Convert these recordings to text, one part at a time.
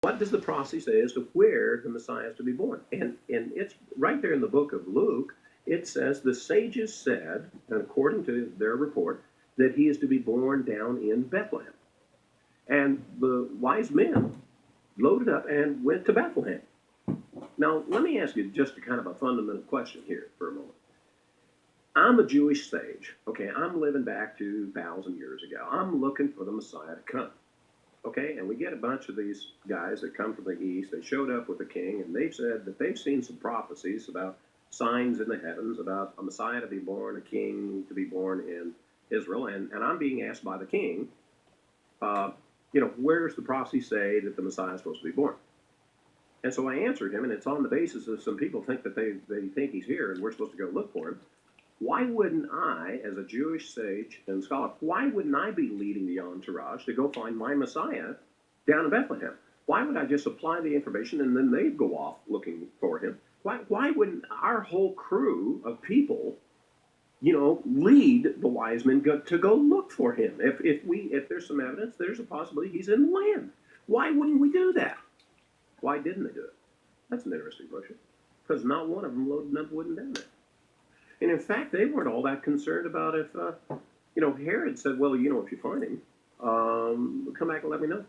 what does the prophecy say as to where the Messiah is to be born? And it's right there in the book of Luke. It says the sages said, according to their report, that he is to be born down in Bethlehem. And the wise men loaded up and went to Bethlehem. Now, let me ask you just a kind of a fundamental question here for a moment. I'm a Jewish sage. Okay, I'm living back 2,000 years ago. I'm looking for the Messiah to come. Okay, and we get a bunch of these guys that come from the east. They showed up with a king, and they've said that they've seen some prophecies about signs in the heavens, about a Messiah to be born, a king to be born in Israel. And I'm being asked by the king, where does the prophecy say that the Messiah is supposed to be born? And so I answered him, and it's on the basis of some people think that they think he's here, and we're supposed to go look for him. Why wouldn't I, as a Jewish sage and scholar, why wouldn't I be leading the entourage to go find my Messiah down in Bethlehem? Why would I just supply the information and then they'd go off looking for him? Why wouldn't our whole crew of people, lead the wise men to go look for him? If there's some evidence, there's a possibility he's in the land. Why wouldn't we do that? Why didn't they do it? That's an interesting question. Because not one of them loaded up wooden down there. And in fact, they weren't all that concerned about if, Herod said, well, if you find him, come back and let me know.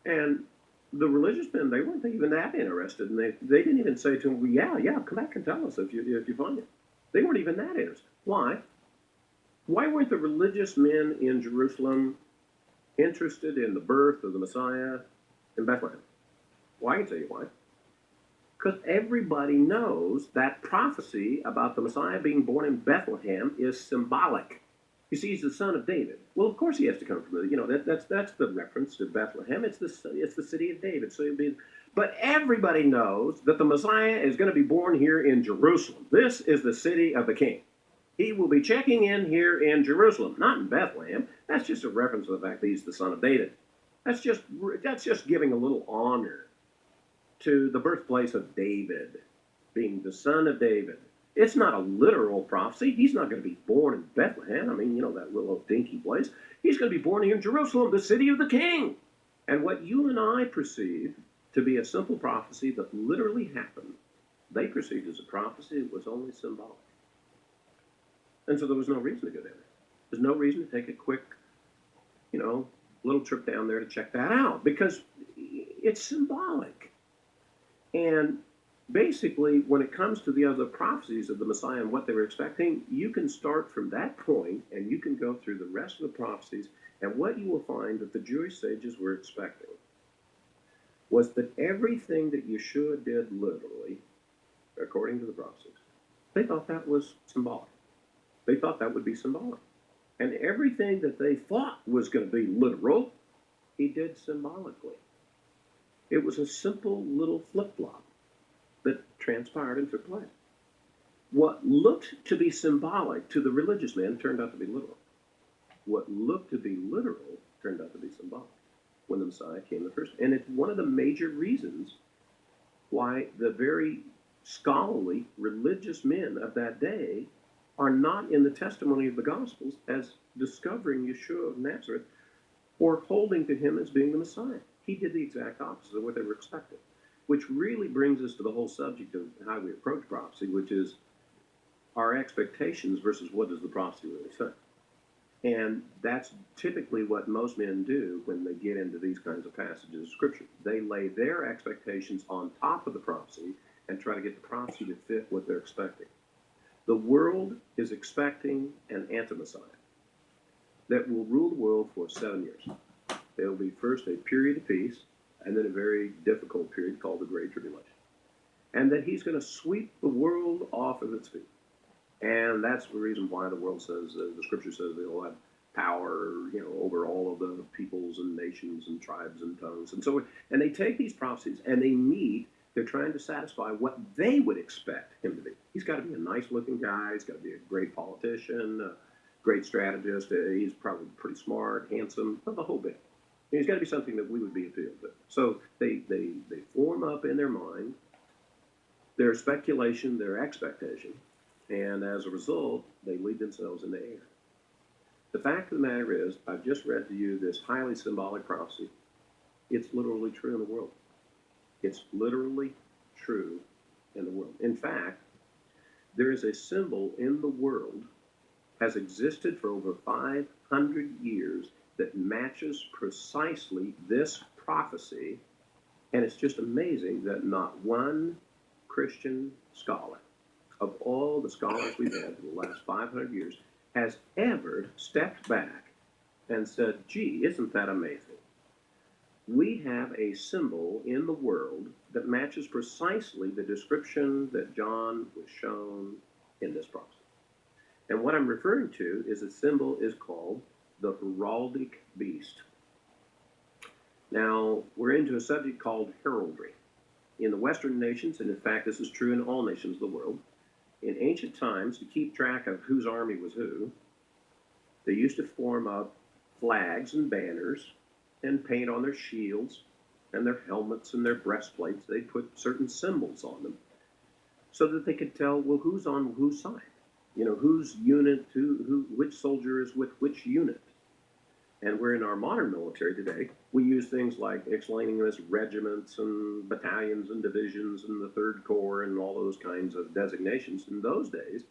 And the religious men, they weren't even that interested. And they didn't even say to him, well, yeah, come back and tell us if you find him. They weren't even that interested. Why? Why weren't the religious men in Jerusalem interested in the birth of the Messiah in Bethlehem? Well, I can tell you why. Because everybody knows that prophecy about the Messiah being born in Bethlehem is symbolic. You see, he's the son of David. Well, of course he has to come from that's the reference to Bethlehem. It's the city of David. But everybody knows that the Messiah is going to be born here in Jerusalem. This is the city of the King. He will be checking in here in Jerusalem, not in Bethlehem. That's just a reference to the fact that he's the son of David. That's just giving a little honor to the birthplace of David, being the son of David. It's not a literal prophecy. He's not going to be born in Bethlehem. I mean, that little dinky place. He's going to be born here in Jerusalem, the city of the King. And what you and I perceive to be a simple prophecy that literally happened, they perceived as a prophecy that was only symbolic. And so there was no reason to go down there. There's no reason to take a quick, little trip down there to check that out, because it's symbolic. And basically, when it comes to the other prophecies of the Messiah and what they were expecting, you can start from that point and you can go through the rest of the prophecies, and what you will find that the Jewish sages were expecting was that everything that Yeshua did literally, according to the prophecies, they thought that was symbolic. They thought that would be symbolic. And everything that they thought was going to be literal, he did symbolically. It was a simple little flip-flop that transpired and took place. What looked to be symbolic to the religious men turned out to be literal. What looked to be literal turned out to be symbolic when the Messiah came the first. And it's one of the major reasons why the very scholarly religious men of that day are not in the testimony of the Gospels as discovering Yeshua of Nazareth or holding to him as being the Messiah. He did the exact opposite of what they were expecting, which really brings us to the whole subject of how we approach prophecy, which is our expectations versus what does the prophecy really say. And that's typically what most men do when they get into these kinds of passages of Scripture. They lay their expectations on top of the prophecy and try to get the prophecy to fit what they're expecting. The world is expecting an anti-Messiah that will rule the world for 7 years. There will be first a period of peace, and then a very difficult period called the Great Tribulation. And that he's going to sweep the world off of its feet. And that's the reason why the world says, the Scripture says they'll have power, over all of the peoples and nations and tribes and tongues. And so, and they take these prophecies and they're trying to satisfy what they would expect him to be. He's got to be a nice-looking guy. He's got to be a great politician, a great strategist. He's probably pretty smart, handsome, the whole bit. He's got to be something that we would be appealed to. So they form up in their mind their speculation, their expectation, and as a result, they lead themselves into error. The fact of the matter is, I've just read to you this highly symbolic prophecy. It's literally true in the world. It's literally true in the world. In fact, there is a symbol in the world, has existed for over 500 years, that matches precisely this prophecy. And it's just amazing that not one Christian scholar, of all the scholars we've had in the last 500 years, has ever stepped back and said, gee, isn't that amazing? We have a symbol in the world that matches precisely the description that John was shown in this prophecy. And what I'm referring to is a symbol is called the heraldic beast. Now, we're into a subject called heraldry. In the Western nations, and in fact this is true in all nations of the world, in ancient times, to keep track of whose army was who, they used to form up flags and banners and paint on their shields and their helmets and their breastplates. They put certain symbols on them so that they could tell, well, who's on whose side. You know, whose unit, which soldier is with which unit. And we're in our modern military today, we use things like explaining them as regiments and battalions and divisions and the Third Corps and all those kinds of designations. In those days,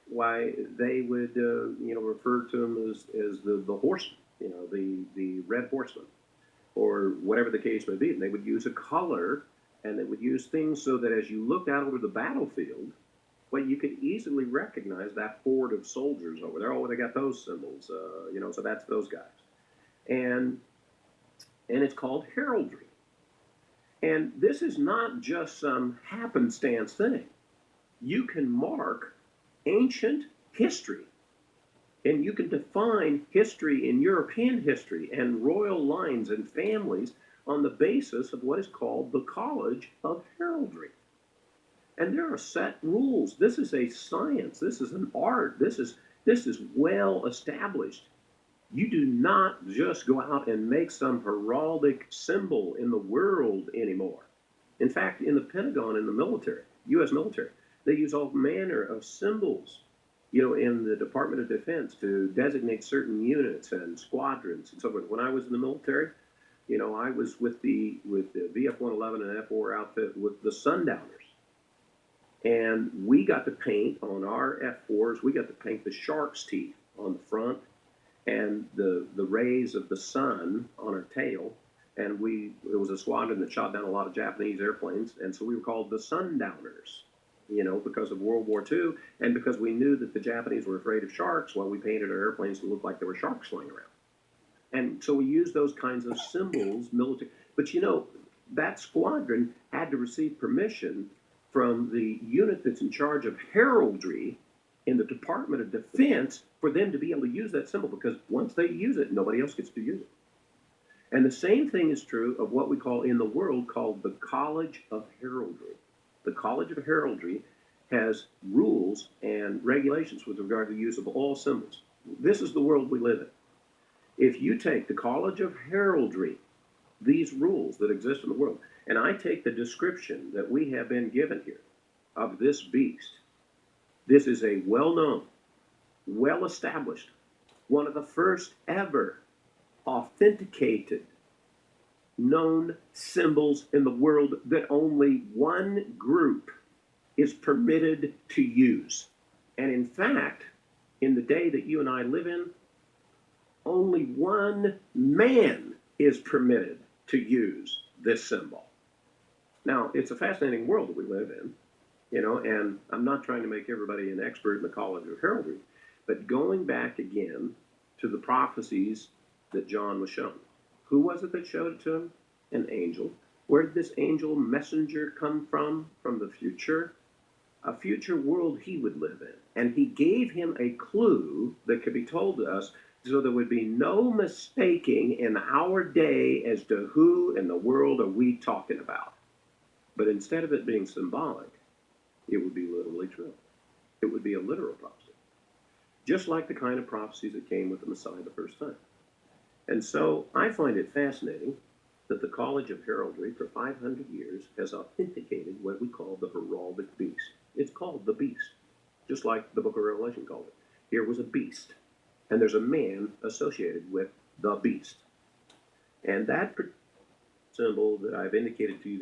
why they would, refer to them as the horsemen, the red horsemen, or whatever the case may be. And they would use a color, and they would use things so that as you looked out over the battlefield, well, you could easily recognize that horde of soldiers over there. Oh, they got those symbols, so that's those guys. And it's called heraldry. And this is not just some happenstance thing. You can mark ancient history, and you can define history in European history and royal lines and families on the basis of what is called the College of Heraldry. And there are set rules. This is a science. This is an art. This is well established. You do not just go out and make some heraldic symbol in the world anymore. In fact, in the Pentagon, in the military, U.S. military, they use all manner of symbols, in the Department of Defense to designate certain units and squadrons and so forth. When I was in the military, I was with the VF-111 and F-4 outfit with the Sundowners. And we got to paint on our F-4s, we got to paint the shark's teeth on the front and the rays of the sun on our tail. And it was a squadron that shot down a lot of Japanese airplanes. And so we were called the Sundowners, because of World War II. And because we knew that the Japanese were afraid of sharks, well, we painted our airplanes to look like there were sharks flying around. And so we used those kinds of symbols, military. But that squadron had to receive permission from the unit that's in charge of heraldry in the Department of Defense for them to be able to use that symbol, because once they use it, nobody else gets to use it. And the same thing is true of what we call in the world called the College of Heraldry. The College of Heraldry has rules and regulations with regard to the use of all symbols. This is the world we live in. If you take the College of Heraldry, these rules that exist in the world, and I take the description that we have been given here of this beast, this is a well-known, well-established, one of the first ever authenticated, known symbols in the world that only one group is permitted to use. And in fact, in the day that you and I live in, only one man is permitted to use this symbol. Now, it's a fascinating world that we live in, and I'm not trying to make everybody an expert in the College of Heraldry, but going back again to the prophecies that John was shown. Who was it that showed it to him? An angel. Where did this angel messenger come from? From the future. A future world he would live in. And he gave him a clue that could be told to us so there would be no mistaking in our day as to who in the world are we talking about. But instead of it being symbolic, it would be literally true. It would be a literal prophecy. Just like the kind of prophecies that came with the Messiah the first time. And so I find it fascinating that the College of Heraldry for 500 years has authenticated what we call the heraldic beast. It's called the beast, just like the book of Revelation called it. Here was a beast, and there's a man associated with the beast. And that symbol that I've indicated to you there